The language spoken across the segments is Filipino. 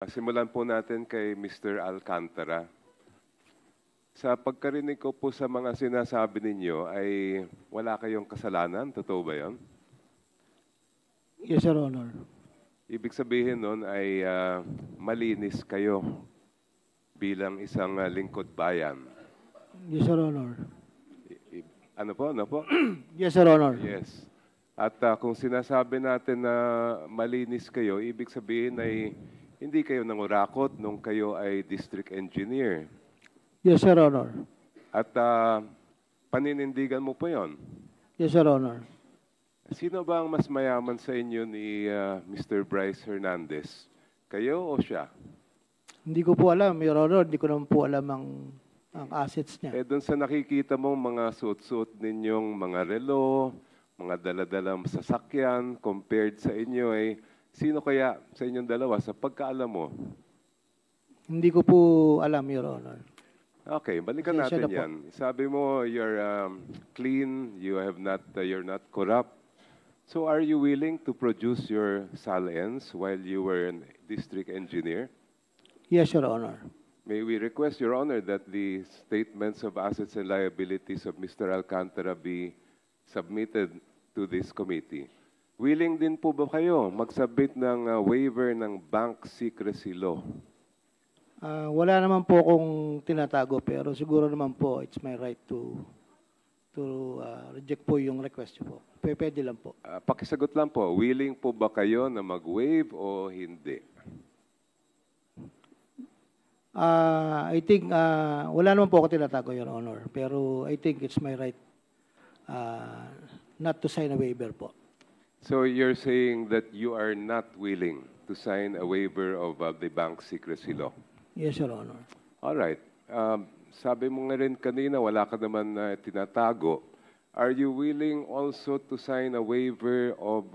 Simulan po natin kay Mr. Alcantara. Sa pagkarinig ko po sa mga sinasabi ninyo ay wala kayong kasalanan. Totoo ba yun? Yes, Your Honor. Ibig sabihin nun ay malinis kayo bilang isang lingkod bayan. Yes, Your Honor. Ano po? Ano po? Yes, Your Honor. Yes. At kung sinasabi natin na malinis kayo, ibig sabihin ay hindi kayo nangurakot nung kayo ay district engineer. Yes, Your Honor. At paninindigan mo po yon. Yes, Your Honor. Sino ba ang mas mayaman sa inyo ni Mr. Bryce Hernandez? Kayo o siya? Hindi ko po alam, Your Honor. Hindi ko naman po alam ang assets niya. Doon sa nakikita mong mga suot-suot ninyong mga relo, mga daladalang sasakyan, compared sa inyo ay sino kaya sa inyong dalawa sa pagkaalam mo? Hindi ko po alam, Your Honor. Okay, balikan Pasensya natin na po. yan. Sabi mo, you're clean, you're not corrupt. So are you willing to produce your salience while you were a district engineer? Yes, Your Honor. May we request, Your Honor, that the statements of assets and liabilities of Mr. Alcantara be submitted to this committee. Willing din po ba kayo magsubmit ng waiver ng bank secrecy law? Wala naman po akong tinatago, pero siguro naman po, it's my right to reject po yung request niyo po. Pwede lang po. Pakisagot lang po, willing po ba kayo na mag-waive o hindi? I think, wala naman po ako tinatago, Your Honor. Pero I think it's my right not to sign a waiver po. So you're saying that you are not willing to sign a waiver of the bank secrecy law? Yes, Your Honor. All right. Sabi mo nga rin kanina, wala ka naman na tinatago. Are you willing also to sign a waiver of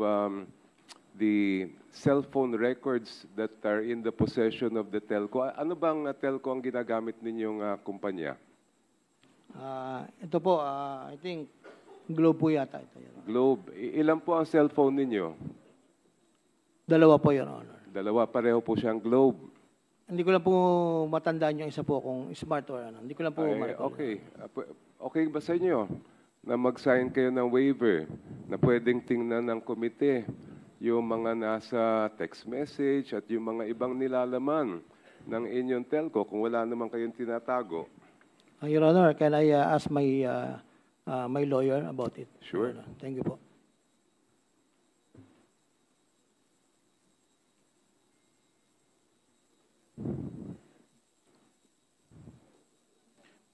the cell phone records that are in the possession of the telco? Ano bang telco ang ginagamit ninyong kumpanya? Ito po, I think, Globe po yata ito. Your Honor. Globe. Ilan po ang cellphone ninyo? Dalawa po, Your Honor. Dalawa, pareho po siyang Globe. Hindi ko lang po matandaan yung isa po kung smart or ano. Hindi ko lang po Okay. Okay ba sa inyo na mag-sign kayo ng waiver na pwedeng tingnan ng komite yung mga nasa text message at yung mga ibang nilalaman ng inyong telco kung wala naman kayong tinatago? Your Honor, can I ask my my lawyer about it? Sure. Thank you po.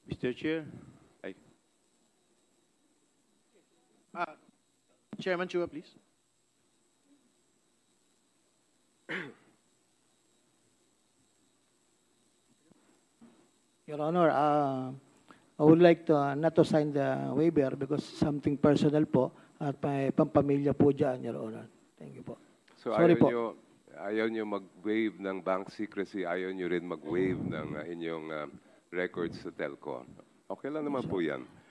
Mr. Chair. Ay. Chairman Chua, please. Your Honor, I would like to not to sign the waiver because something personal po at may pampamilya po dyan, Your Honor. Thank you po. So Sorry po. ayaw nyo mag-waive ng bank secrecy, ayaw nyo rin mag-waive ng inyong records sa telco. Okay lang naman po yan.